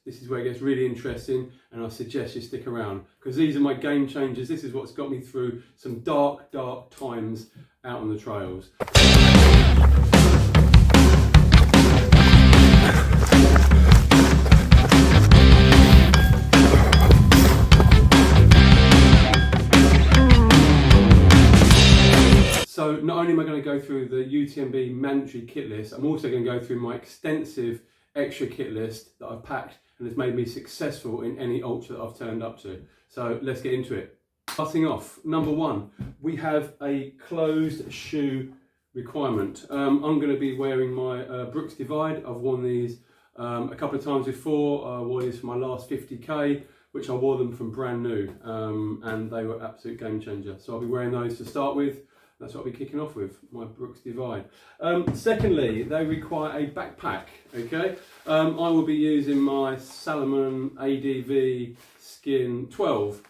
this is where it gets really interesting, and I suggest you stick around because these are my game changers. This is what's got me through some dark times out on the trails. So not only am I going to go through the UTMB mandatory kit list, I'm also going to go through my extensive extra kit list that I've packed and has made me successful in any ultra that I've turned up to. So let's get into it. Starting off, number one, we have a closed shoe requirement. I'm going to be wearing my Brooks Divide. I've worn these a couple of times before. I wore these for my last 50k, which I wore them from brand new, and they were absolute game changer. So I'll be wearing those to start with. That's what I'll be kicking off with, my Brooks Divide. Secondly, they require a backpack, okay? I will be using my Salomon ADV Skin 12.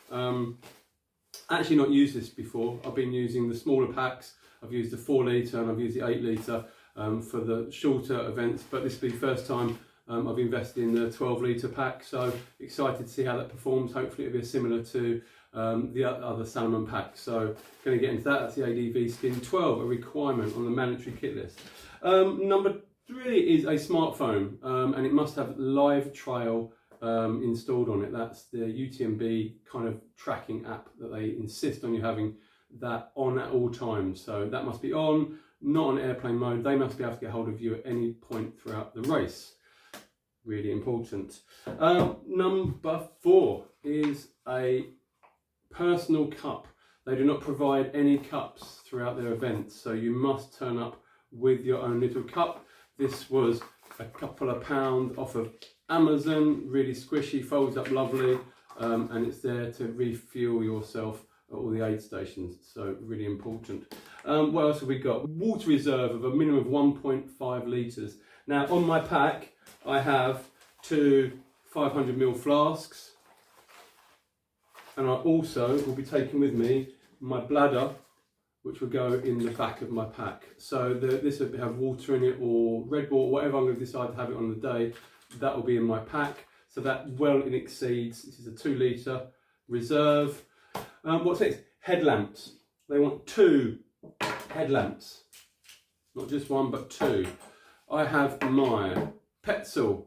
Actually not used this before. I've been using the smaller packs. I've used the 4 litre and I've used the 8 litre for the shorter events, but this will be the first time I've invested in the 12 litre pack, so excited to see how that performs. Hopefully it'll be similar to the other Salomon packs. So going to get into that. That's the ADV Skin 12, a requirement on the mandatory kit list. Number 3 is a smartphone, and it must have Live Trail installed on it. That's the UTMB kind of tracking app that they insist on you having that on at all times. So that must be on, not on airplane mode. They must be able to get hold of you at any point throughout the race. Really important. Number 4 is a personal cup. They do not provide any cups throughout their events, so you must turn up with your own little cup. This was a couple of pounds off of Amazon, really squishy, folds up lovely, and it's there to refuel yourself at all the aid stations, so really important. What else have we got? Water reserve of a minimum of 1.5 litres. Now on my pack I have 2 500ml flasks, and I also will be taking with me my bladder, which will go in the back of my pack. So this will have water in it, or Red Bull, whatever I'm going to decide to have it on the day, that will be in my pack. So that well exceeds, this is a 2 litre reserve. What's next? Headlamps. They want 2 headlamps, not just 1 but 2. I have my Petzl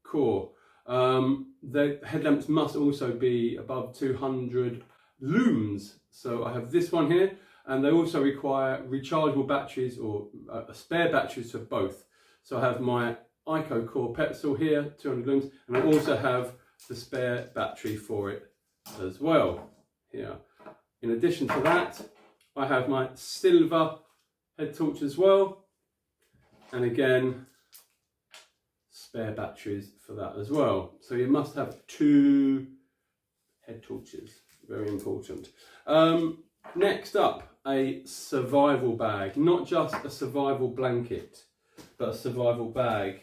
core. The headlamps must also be above 200 lumens. So I have this one here, and they also require rechargeable batteries or spare batteries for both. So I have my Ico core Petzl here, 200 lumens, and I also have the spare battery for it as well here. In addition to that, I have my silver head torch as well, and again spare batteries for that as well. So you must have 2 head torches, very important. Next up, a survival bag, not just a survival blanket, but a survival bag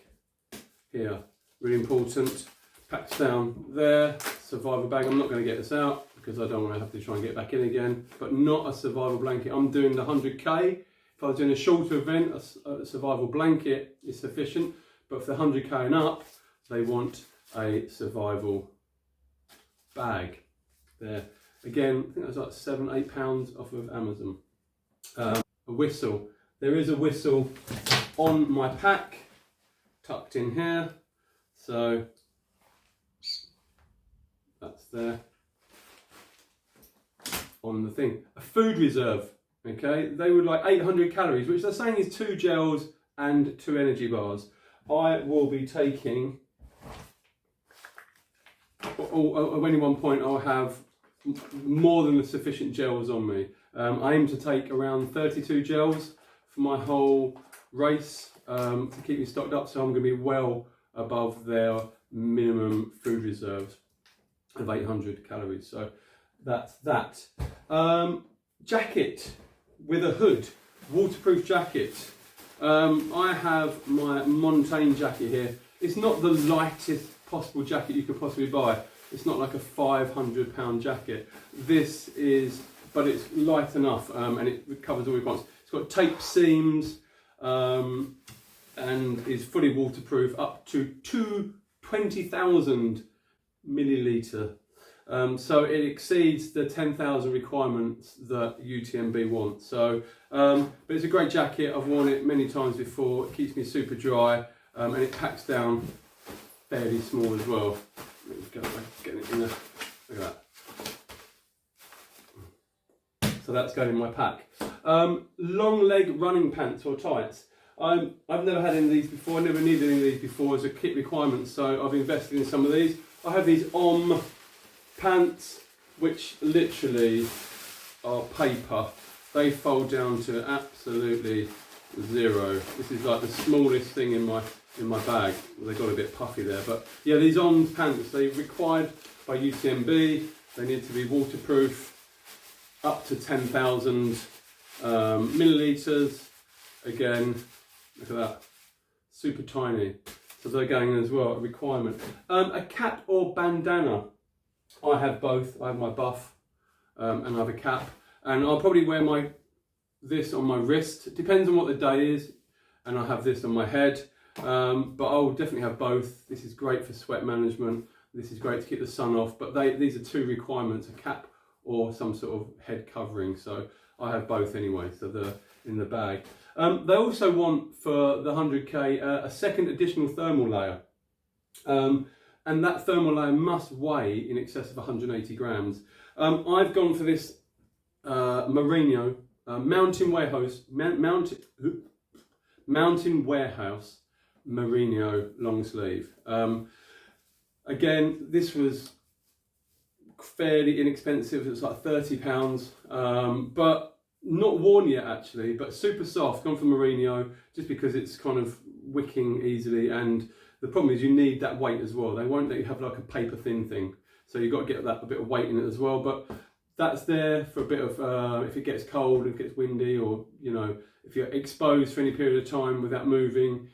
here, really important. Packs down there, survival bag. I'm not going to get this out because I don't want to have to try and get back in again, but not a survival blanket. I'm doing the 100k. If I was doing a shorter event, a survival blanket is sufficient, but for the 100k and up, they want a survival bag there. Again, I think that's like £7-8 off of Amazon. A whistle. There is a whistle on my pack, tucked in here. So that's there on the thing. A food reserve. Okay, they would like 800 calories, which they're saying is 2 gels and 2 energy bars. I will be taking, at any one point I'll have more than the sufficient gels on me. I aim to take around 32 gels for my whole race to keep me stocked up, so I'm going to be well above their minimum food reserves of 800 calories. So that's that. Jacket with a hood, waterproof jacket. I have my Montane jacket here. It's not the lightest possible jacket you could possibly buy. It's not like a £500 jacket. This is, but it's light enough and it covers all your points. It's got tape seams and is fully waterproof up to 2 20,000 millilitre. So it exceeds the 10,000 requirements that UTMB wants. So, but it's a great jacket. I've worn it many times before. It keeps me super dry, and it packs down fairly small as well. Get it in there. Look at that. So that's going in my pack. Long leg running pants or tights. I've never had any of these before. I never needed any of these before as a kit requirement. So I've invested in some of these. I have these pants, which literally are paper. They fold down to absolutely zero. This is like the smallest thing in my bag. They got a bit puffy there, but yeah, these pants, they're required by UTMB. They need to be waterproof, up to 10,000 millilitres. Again, look at that, super tiny. So they're going as well, a requirement. A cap or bandana. I have both. I have my buff and I have a cap, and I'll probably wear this on my wrist. It depends on what the day is, and I have this on my head. But I'll definitely have both. This is great for sweat management. This is great to keep the sun off. But these are two requirements: a cap or some sort of head covering. So I have both anyway. So they're in the bag. They also want for the 100k a second additional thermal layer. And that thermal layer must weigh in excess of 180 grams. I've gone for this Merino Mountain Warehouse Merino long sleeve. Again, this was fairly inexpensive. It was like £30, but not worn yet actually, but super soft. Gone for Merino just because it's kind of wicking easily, and the problem is you need that weight as well. They won't let you have like a paper thin thing, so you've got to get a bit of weight in it as well. But that's there for a bit of if it gets cold, if it gets windy, or if you're exposed for any period of time without moving,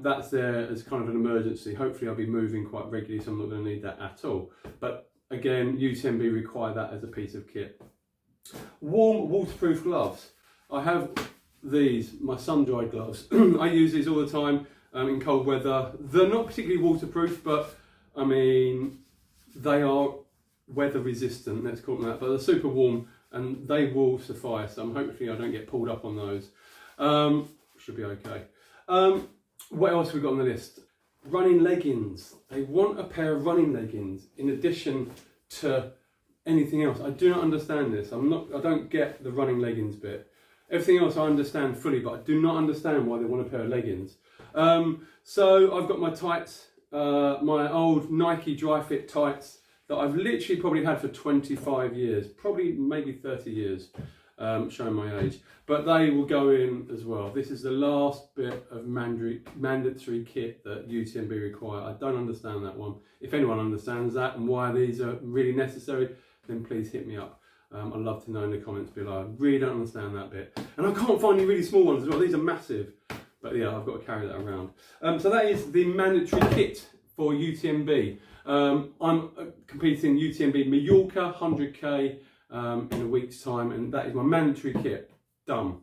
that's there as kind of an emergency. Hopefully I'll be moving quite regularly, so I'm not going to need that at all. But again, UTMB require that as a piece of kit. Warm waterproof gloves. I have these, my sun-dried gloves. I use these all the time. In cold weather. They're not particularly waterproof, but I mean, they are weather resistant, let's call them that, but they're super warm and they will suffice. Hopefully I don't get pulled up on those. Should be okay. What else have we got on the list? Running leggings. They want a pair of running leggings in addition to anything else. I do not understand this. I don't get the running leggings bit. Everything else I understand fully, but I do not understand why they want a pair of leggings. So I've got my tights, my old Nike Dry Fit tights that I've literally probably had for 25 years, probably maybe 30 years, showing my age, but they will go in as well. This is the last bit of mandatory kit that UTMB require. I don't understand that one. If anyone understands that and why these are really necessary, then please hit me up. I'd love to know in the comments below. I really don't understand that bit. And I can't find any really small ones as well. These are massive. But yeah, I've got to carry that around. So that is the mandatory kit for UTMB. I'm competing UTMB Mallorca 100k in a week's time, and that is my mandatory kit. Done.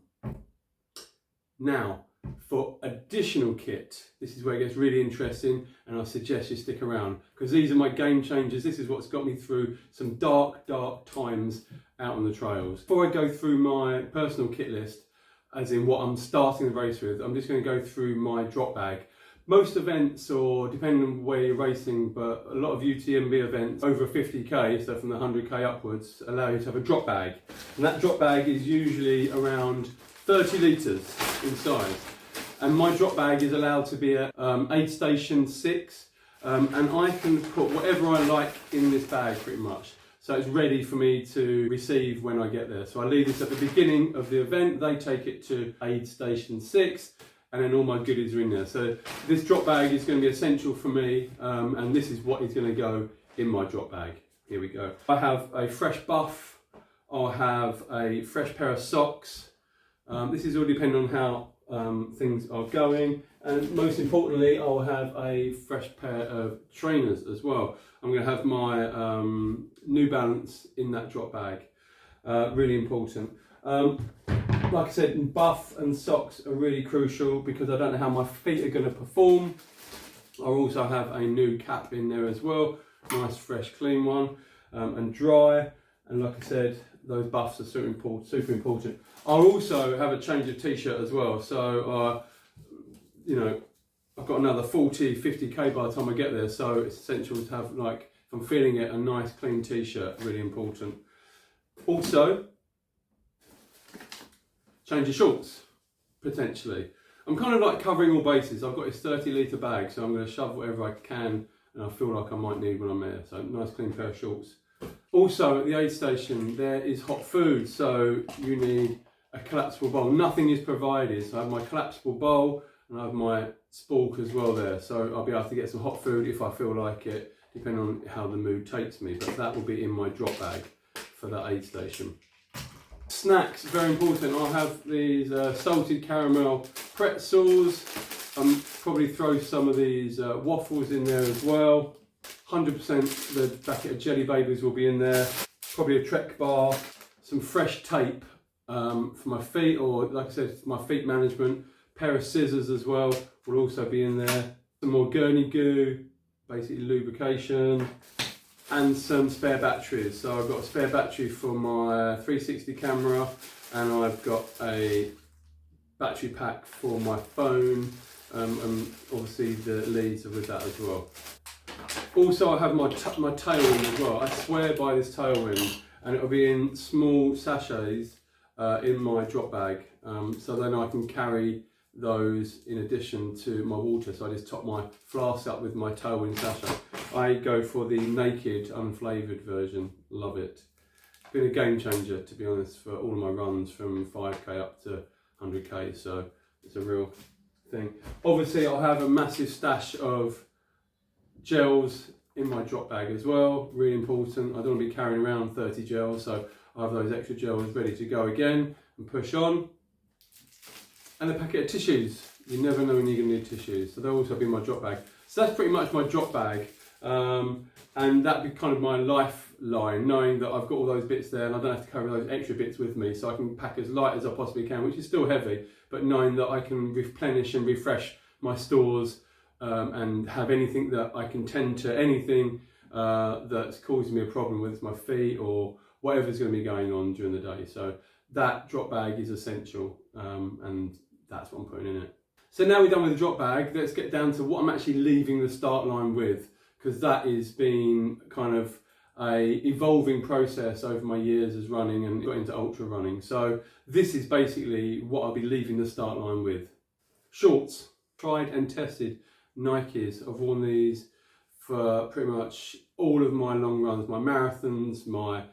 Now, for additional kit, this is where it gets really interesting, and I suggest you stick around because these are my game changers. This is what's got me through some dark times out on the trails. Before I go through my personal kit list, as in what I'm starting the race with, I'm just going to go through my drop bag. Most events, or depending on where you're racing, but a lot of UTMB events over 50k, so from the 100k upwards, allow you to have a drop bag. And that drop bag is usually around 30 litres in size. And my drop bag is allowed to be at aid station 6, and I can put whatever I like in this bag pretty much. So it's ready for me to receive when I get there. So I leave this at the beginning of the event, they take it to aid station 6, and then all my goodies are in there. So this drop bag is going to be essential for me, and this is what is going to go in my drop bag. Here we go. I have a fresh buff, I'll have a fresh pair of socks. This is all depending on how things are going, and most importantly I'll have a fresh pair of trainers as well. I'm going to have my New Balance in that drop bag, really important. Like I said, buff and socks are really crucial because I don't know how my feet are going to perform I'll also have a new cap in there as well, nice fresh clean one, and dry. And like I said, those buffs are super important. I'll also have a change of t-shirt as well. So you know, I've got another 40, 50k by the time I get there. So it's essential to have, like, if I'm feeling it, a nice clean t-shirt, really important. Also, change of shorts, potentially. I'm kind of like covering all bases. I've got this 30-litre bag, so I'm going to shove whatever I can and I feel like I might need when I'm there. So nice clean pair of shorts. Also at the aid station there is hot food, so you need a collapsible bowl. Nothing is provided, so I have my collapsible bowl and I have my spork as well there. So I'll be able to get some hot food if I feel like it, depending on how the mood takes me. But that will be in my drop bag for that aid station. Snacks, very important. I'll have these salted caramel pretzels. Probably throw some of these waffles in there as well. 100% the packet of jelly babies will be in there. Probably a Trek bar, some fresh tape for my feet, or like I said, my feet management. Pair of scissors as well will also be in there. Some more gurney goo, basically lubrication. And some spare batteries. So I've got a spare battery for my 360 camera, and I've got a battery pack for my phone, and obviously the leads are with that as well. Also I have my tailwind as well. I swear by this tailwind, and it'll be in small sachets in my drop bag, so then I can carry those in addition to my water. So I just top my flask up with my tailwind sachet. I go for the naked unflavoured version, love it. It's been a game changer, to be honest, for all of my runs from 5k up to 100k, so it's a real thing. Obviously I'll have a massive stash of gels in my drop bag as well, really important. I don't want to be carrying around 30 gels, so I have those extra gels ready to go again and push on. And a packet of tissues. You never know when you're going to need tissues, so they'll also be in my drop bag. So that's pretty much my drop bag, and that'd be kind of my lifeline, knowing that I've got all those bits there and I don't have to carry those extra bits with me, so I can pack as light as I possibly can, which is still heavy, but knowing that I can replenish and refresh my stores and have anything that I can tend to, anything that's causing me a problem, whether it's my feet or whatever's going to be going on during the day. So that drop bag is essential, and that's what I'm putting in it. So now we're done with the drop bag, let's get down to what I'm actually leaving the start line with, because that has been kind of a evolving process over my years as running and got into ultra running. So this is basically what I'll be leaving the start line with. Shorts, tried and tested Nikes. I've worn these for pretty much all of my long runs, my marathons, my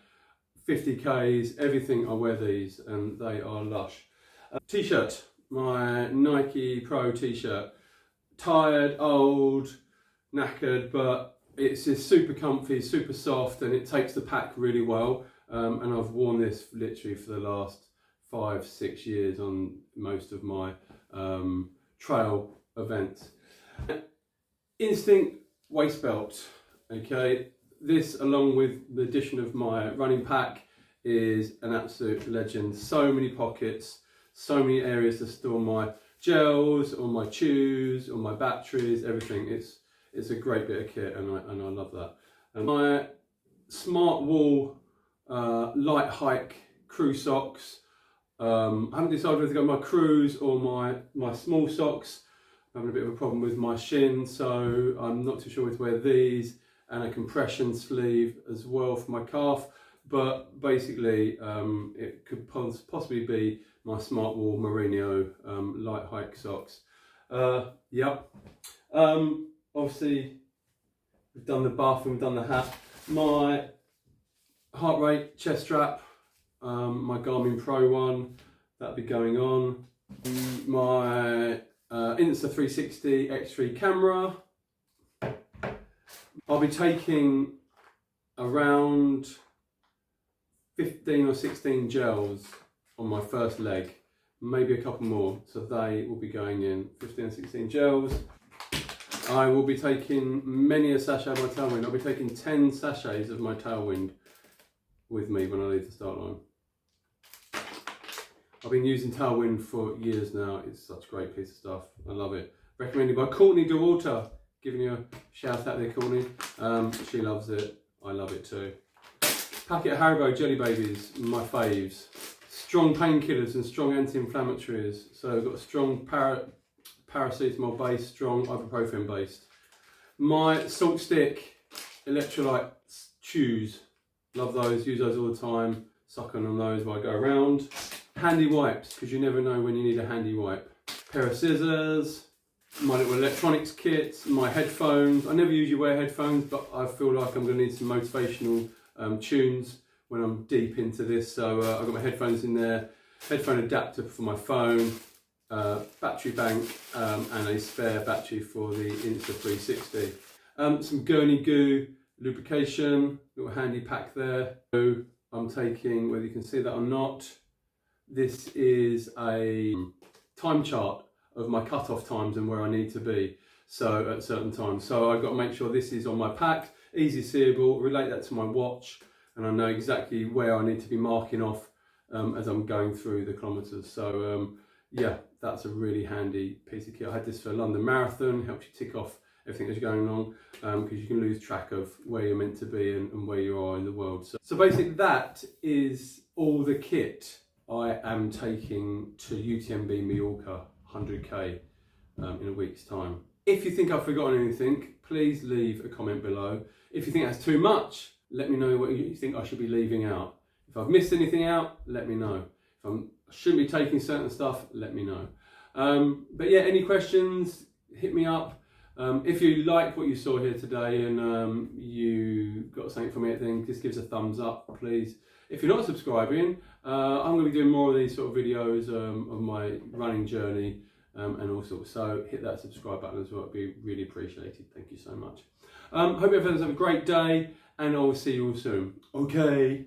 50Ks, everything. I wear these and they are lush. T-shirt, my Nike Pro t-shirt. Tired, old, knackered, but it's just super comfy, super soft, and it takes the pack really well. And I've worn this literally for the last 5-6 years on most of my trail events. Instinct waist belt, okay. This, along with the addition of my running pack, is an absolute legend. So many pockets, so many areas to store my gels or my chews or my batteries, everything. It's a great bit of kit, and I love that. And my Smart Wool light hike crew socks. I haven't decided whether to go my crews or my small socks. I'm having a bit of a problem with my shin, so I'm not too sure whether to wear these, and a compression sleeve as well for my calf. But basically it could possibly be my Smart Wool Merino light hike socks. Yep. Obviously we've done the buff and we've done the hat. My heart rate chest strap, my Garmin Pro one, that'll be going on. My Insta360 X3 camera. I'll be taking around 15 or 16 gels on my first leg, maybe a couple more, so they will be going in. 15 or 16 gels. I will be taking many a sachet of my tailwind. I'll be taking 10 sachets of my tailwind with me when I leave the start line. I've been using tailwind for years now. It's such a great piece of stuff. I love it. Recommended by Courtney DeWalter. giving you a shout out there, Courtney. She loves it. I love it too. Packet of Haribo Jelly Babies, my faves. Strong painkillers and strong anti-inflammatories. So I've got strong paracetamol based, strong ibuprofen based. My salt stick electrolyte chews. Love those, use those all the time. Suck on those while I go around. Handy wipes, because you never know when you need a handy wipe. Pair of scissors. My little electronics kit. My headphones. I never usually wear headphones, but I feel like I'm going to need some motivational tunes when I'm deep into this. So I've got my headphones in there. Headphone adapter for my phone. Battery bank and a spare battery for the Insta360. Some Gurney Goo lubrication, little handy pack there. So I'm taking, whether you can see that or not, this is a time chart of my cut-off times and where I need to be, so at certain times. So I've got to make sure this is on my pack, easy seeable, relate that to my watch, and I know exactly where I need to be marking off as I'm going through the kilometres. So yeah, that's a really handy piece of kit. I had this for London Marathon, helps you tick off everything that's going on, because you can lose track of where you're meant to be and where you are in the world. So basically that is all the kit I am taking to UTMB Mallorca 100k in a week's time. If you think I've forgotten anything, please leave a comment below. If you think that's too much, let me know what you think I should be leaving out. If I've missed anything out, let me know. If I shouldn't be taking certain stuff, let me know. But yeah, any questions, hit me up. If you like what you saw here today and you got something from it, then just give us a thumbs up, please. If you're not subscribing, I'm going to be doing more of these sort of videos of my running journey and all sorts. So hit that subscribe button as well. It'd be really appreciated. Thank you so much. Hope everyone's have a great day, and I will see you all soon. Okay.